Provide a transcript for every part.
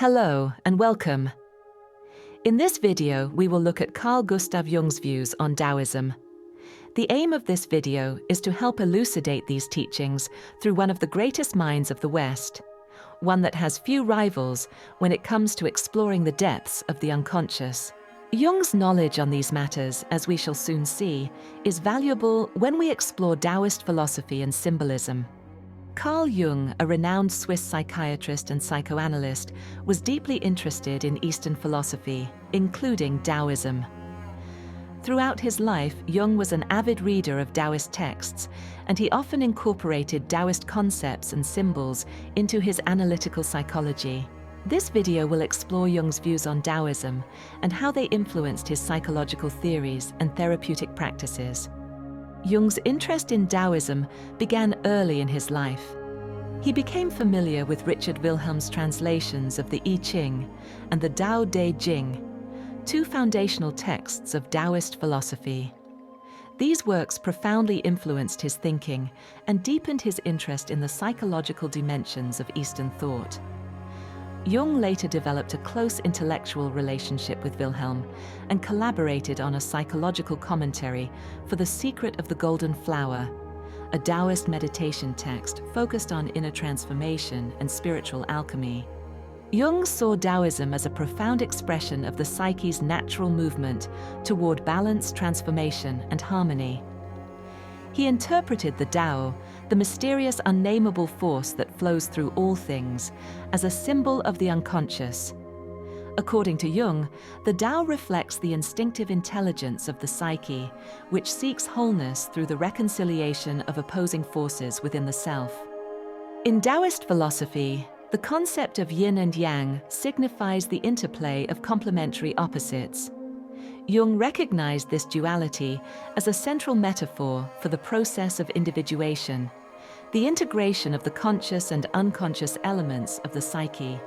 Hello and welcome. In this video, we will look at Carl Gustav Jung's views on Taoism. The aim of this video is to help elucidate these teachings through one of the greatest minds of the West, one that has few rivals when it comes to exploring the depths of the unconscious. Jung's knowledge on these matters, as we shall soon see, is valuable when we explore Taoist philosophy and symbolism. Carl Jung, a renowned Swiss psychiatrist and psychoanalyst, was deeply interested in Eastern philosophy, including Taoism. Throughout his life, Jung was an avid reader of Taoist texts, and he often incorporated Taoist concepts and symbols into his analytical psychology. This video will explore Jung's views on Taoism and how they influenced his psychological theories and therapeutic practices. Jung's interest in Taoism began early in his life. He became familiar with Richard Wilhelm's translations of the I Ching and the Dao De Jing, two foundational texts of Taoist philosophy. These works profoundly influenced his thinking and deepened his interest in the psychological dimensions of Eastern thought. Jung later developed a close intellectual relationship with Wilhelm and collaborated on a psychological commentary for The Secret of the Golden Flower, a Taoist meditation text focused on inner transformation and spiritual alchemy. Jung saw Taoism as a profound expression of the psyche's natural movement toward balance, transformation, and harmony. He interpreted the Tao, the mysterious, unnameable force that flows through all things, as a symbol of the unconscious. According to Jung, the Tao reflects the instinctive intelligence of the psyche, which seeks wholeness through the reconciliation of opposing forces within the self. In Taoist philosophy, the concept of yin and yang signifies the interplay of complementary opposites. Jung recognized this duality as a central metaphor for the process of individuation, the integration of the conscious and unconscious elements of the psyche.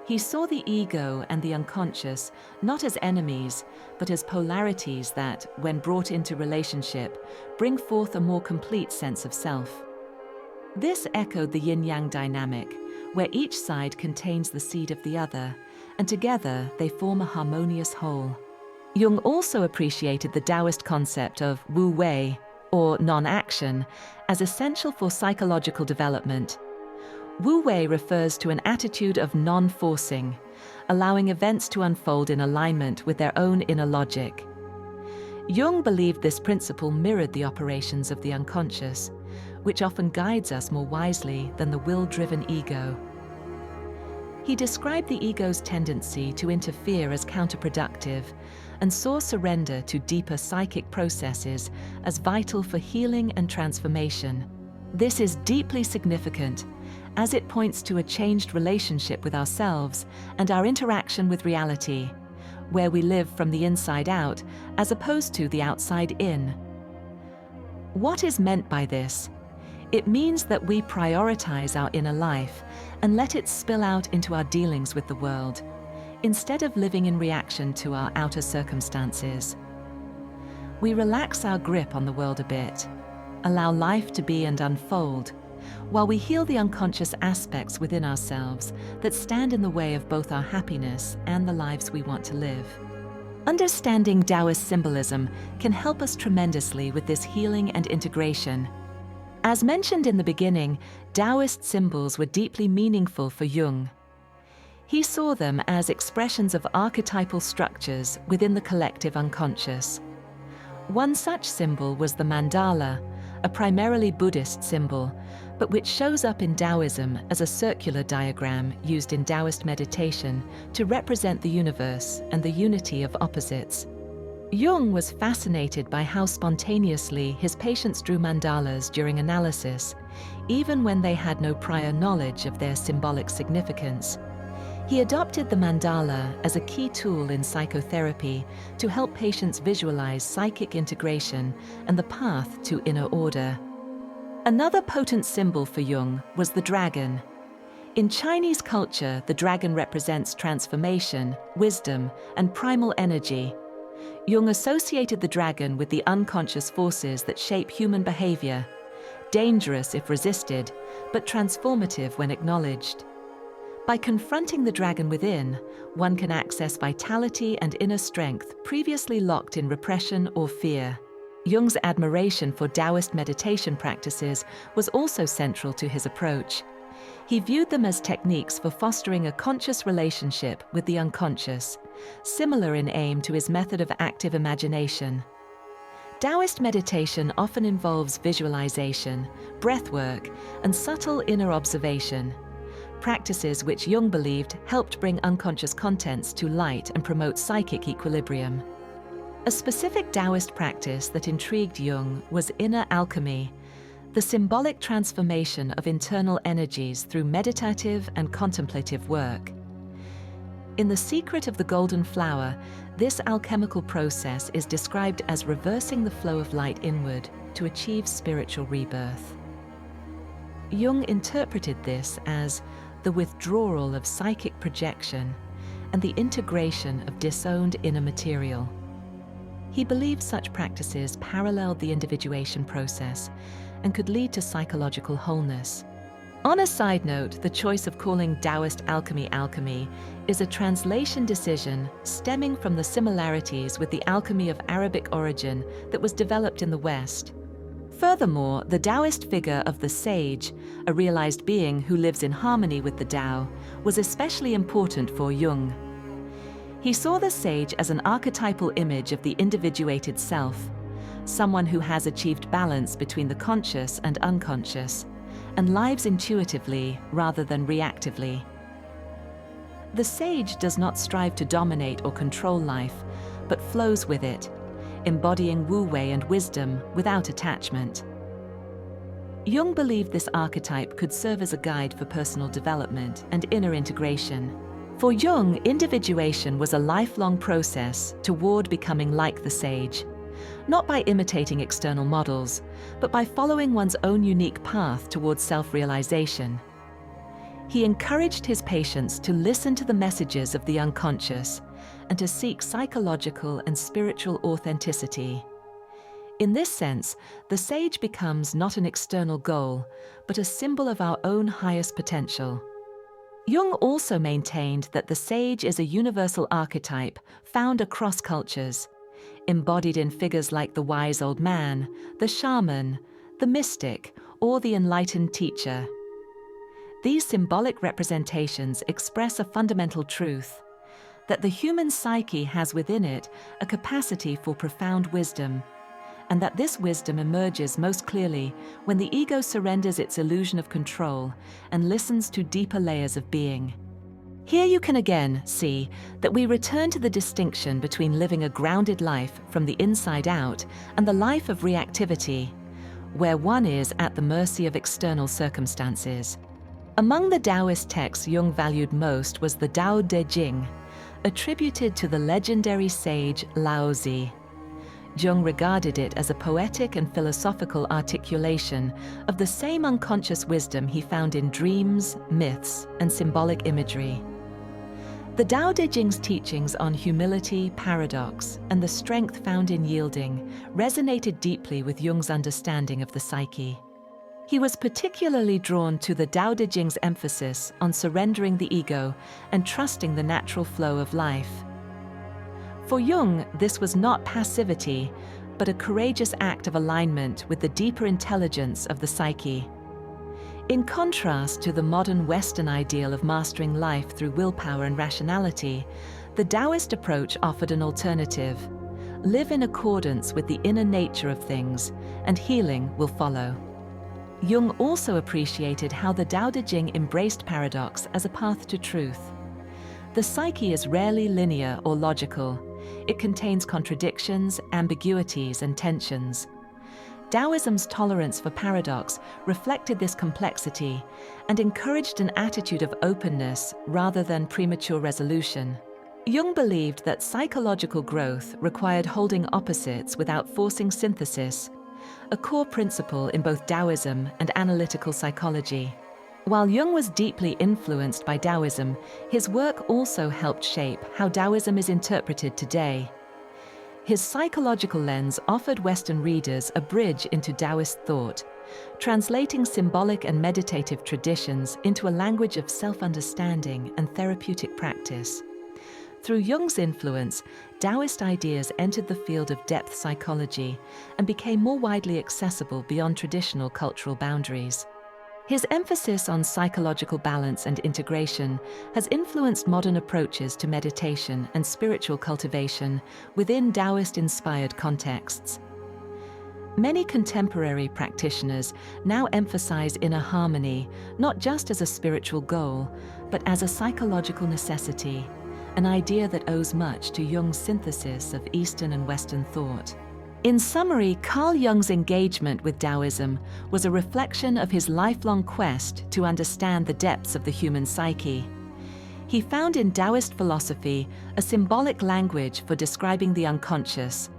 He saw the ego and the unconscious not as enemies, but as polarities that, when brought into relationship, bring forth a more complete sense of self. This echoed the yin-yang dynamic, where each side contains the seed of the other, and together they form a harmonious whole. Jung also appreciated the Taoist concept of Wu-Wei, or non-action, as essential for psychological development. Wu-Wei refers to an attitude of non-forcing, allowing events to unfold in alignment with their own inner logic. Jung believed this principle mirrored the operations of the unconscious, which often guides us more wisely than the will-driven ego. He described the ego's tendency to interfere as counterproductive and saw surrender to deeper psychic processes as vital for healing and transformation. This is deeply significant, as it points to a changed relationship with ourselves and our interaction with reality, where we live from the inside out as opposed to the outside in. What is meant by this? It means that we prioritize our inner life and let it spill out into our dealings with the world, instead of living in reaction to our outer circumstances. We relax our grip on the world a bit, allow life to be and unfold, while we heal the unconscious aspects within ourselves that stand in the way of both our happiness and the lives we want to live. Understanding Taoist symbolism can help us tremendously with this healing and integration. As mentioned in the beginning, Taoist symbols were deeply meaningful for Jung. He saw them as expressions of archetypal structures within the collective unconscious. One such symbol was the mandala, a primarily Buddhist symbol, but which shows up in Taoism as a circular diagram used in Taoist meditation to represent the universe and the unity of opposites. Jung was fascinated by how spontaneously his patients drew mandalas during analysis, even when they had no prior knowledge of their symbolic significance. He adopted the mandala as a key tool in psychotherapy to help patients visualize psychic integration and the path to inner order. Another potent symbol for Jung was the dragon. In Chinese culture, the dragon represents transformation, wisdom, and primal energy. Jung associated the dragon with the unconscious forces that shape human behavior, dangerous if resisted, but transformative when acknowledged. By confronting the dragon within, one can access vitality and inner strength previously locked in repression or fear. Jung's admiration for Taoist meditation practices was also central to his approach. He viewed them as techniques for fostering a conscious relationship with the unconscious, similar in aim to his method of active imagination. Taoist meditation often involves visualization, breathwork, and subtle inner observation, practices which Jung believed helped bring unconscious contents to light and promote psychic equilibrium. A specific Taoist practice that intrigued Jung was inner alchemy, the symbolic transformation of internal energies through meditative and contemplative work. In The Secret of the Golden Flower, this alchemical process is described as reversing the flow of light inward to achieve spiritual rebirth. Jung interpreted this as the withdrawal of psychic projection and the integration of disowned inner material. He believed such practices paralleled the individuation process and could lead to psychological wholeness. On a side note, the choice of calling Taoist alchemy is a translation decision stemming from the similarities with the alchemy of Arabic origin that was developed in the West. Furthermore, the Taoist figure of the sage, a realized being who lives in harmony with the Tao, was especially important for Jung. He saw the sage as an archetypal image of the individuated self, someone who has achieved balance between the conscious and unconscious, and lives intuitively rather than reactively. The sage does not strive to dominate or control life, but flows with it, embodying Wu-Wei and wisdom without attachment. Jung believed this archetype could serve as a guide for personal development and inner integration. For Jung, individuation was a lifelong process toward becoming like the sage, not by imitating external models, but by following one's own unique path towards self-realization. He encouraged his patients to listen to the messages of the unconscious and to seek psychological and spiritual authenticity. In this sense, the sage becomes not an external goal, but a symbol of our own highest potential. Jung also maintained that the sage is a universal archetype found across cultures, embodied in figures like the wise old man, the shaman, the mystic, or the enlightened teacher. These symbolic representations express a fundamental truth, that the human psyche has within it a capacity for profound wisdom, and that this wisdom emerges most clearly when the ego surrenders its illusion of control and listens to deeper layers of being. Here you can again see that we return to the distinction between living a grounded life from the inside out and the life of reactivity, where one is at the mercy of external circumstances. Among the Taoist texts Jung valued most was the Dao De Jing, attributed to the legendary sage Laozi. Jung regarded it as a poetic and philosophical articulation of the same unconscious wisdom he found in dreams, myths, and symbolic imagery. The Dao De Jing's teachings on humility, paradox, and the strength found in yielding resonated deeply with Jung's understanding of the psyche. He was particularly drawn to the Dao De Jing's emphasis on surrendering the ego and trusting the natural flow of life. For Jung, this was not passivity, but a courageous act of alignment with the deeper intelligence of the psyche. In contrast to the modern Western ideal of mastering life through willpower and rationality, the Taoist approach offered an alternative. Live in accordance with the inner nature of things, and healing will follow. Jung also appreciated how the Dao De Jing embraced paradox as a path to truth. The psyche is rarely linear or logical. It contains contradictions, ambiguities, and tensions. Taoism's tolerance for paradox reflected this complexity and encouraged an attitude of openness rather than premature resolution. Jung believed that psychological growth required holding opposites without forcing synthesis, a core principle in both Taoism and analytical psychology. While Jung was deeply influenced by Taoism, his work also helped shape how Taoism is interpreted today. His psychological lens offered Western readers a bridge into Taoist thought, translating symbolic and meditative traditions into a language of self-understanding and therapeutic practice. Through Jung's influence, Taoist ideas entered the field of depth psychology and became more widely accessible beyond traditional cultural boundaries. His emphasis on psychological balance and integration has influenced modern approaches to meditation and spiritual cultivation within Taoist-inspired contexts. Many contemporary practitioners now emphasize inner harmony, not just as a spiritual goal, but as a psychological necessity, an idea that owes much to Jung's synthesis of Eastern and Western thought. In summary, Carl Jung's engagement with Taoism was a reflection of his lifelong quest to understand the depths of the human psyche. He found in Taoist philosophy a symbolic language for describing the unconscious,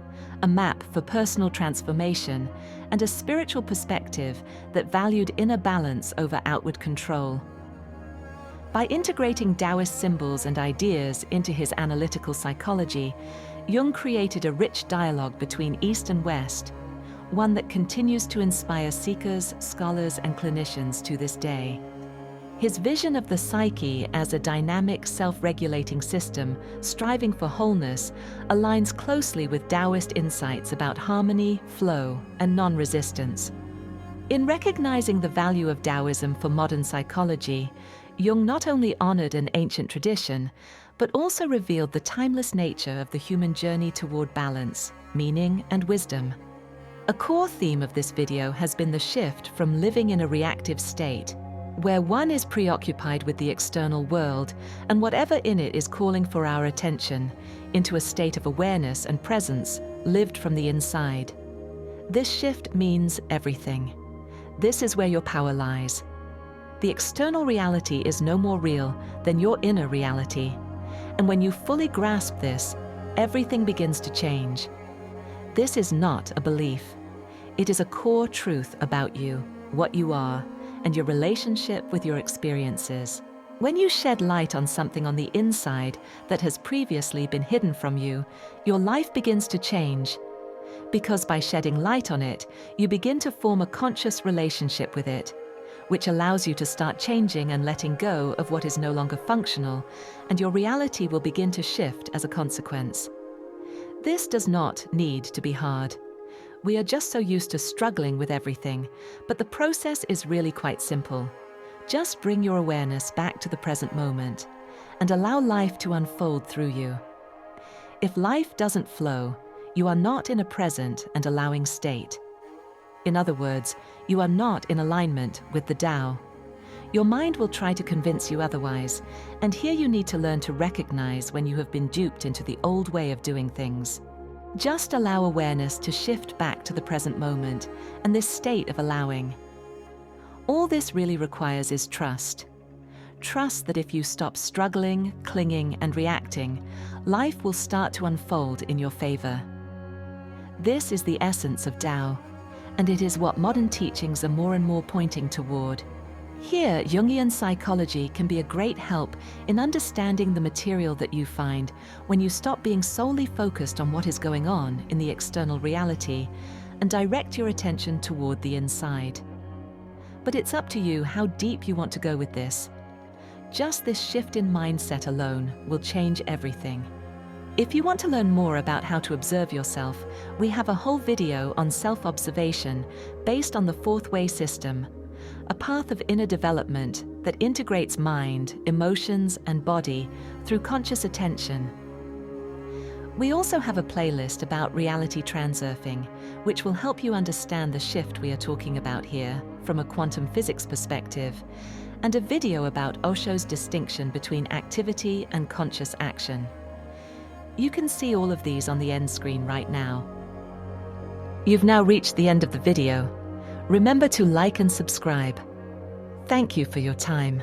a map for personal transformation, and a spiritual perspective that valued inner balance over outward control. By integrating Taoist symbols and ideas into his analytical psychology, Jung created a rich dialogue between East and West, one that continues to inspire seekers, scholars, and clinicians to this day. His vision of the psyche as a dynamic, self-regulating system striving for wholeness aligns closely with Taoist insights about harmony, flow, and non-resistance. In recognizing the value of Taoism for modern psychology, Jung not only honored an ancient tradition, but also revealed the timeless nature of the human journey toward balance, meaning, and wisdom. A core theme of this video has been the shift from living in a reactive state, where one is preoccupied with the external world and whatever in it is calling for our attention, into a state of awareness and presence lived from the inside. This shift means everything. This is where your power lies. The external reality is no more real than your inner reality. And when you fully grasp this, everything begins to change. This is not a belief. It is a core truth about you, what you are, and your relationship with your experiences. When you shed light on something on the inside that has previously been hidden from you, your life begins to change. Because by shedding light on it, you begin to form a conscious relationship with it, which allows you to start changing and letting go of what is no longer functional, and your reality will begin to shift as a consequence. This does not need to be hard. We are just so used to struggling with everything, but the process is really quite simple. Just bring your awareness back to the present moment and allow life to unfold through you. If life doesn't flow, you are not in a present and allowing state. In other words, you are not in alignment with the Tao. Your mind will try to convince you otherwise, and here you need to learn to recognize when you have been duped into the old way of doing things. Just allow awareness to shift back to the present moment and this state of allowing. All this really requires is trust. Trust that if you stop struggling, clinging, and reacting, life will start to unfold in your favor. This is the essence of Tao, and it is what modern teachings are more and more pointing toward. Here, Jungian psychology can be a great help in understanding the material that you find when you stop being solely focused on what is going on in the external reality and direct your attention toward the inside. But it's up to you how deep you want to go with this. Just this shift in mindset alone will change everything. If you want to learn more about how to observe yourself, we have a whole video on self-observation based on the fourth way system, a path of inner development that integrates mind, emotions, and body through conscious attention. We also have a playlist about reality transurfing, which will help you understand the shift we are talking about here from a quantum physics perspective, and a video about Osho's distinction between activity and conscious action. You can see all of these on the end screen right now. You've now reached the end of the video. Remember to like and subscribe. Thank you for your time.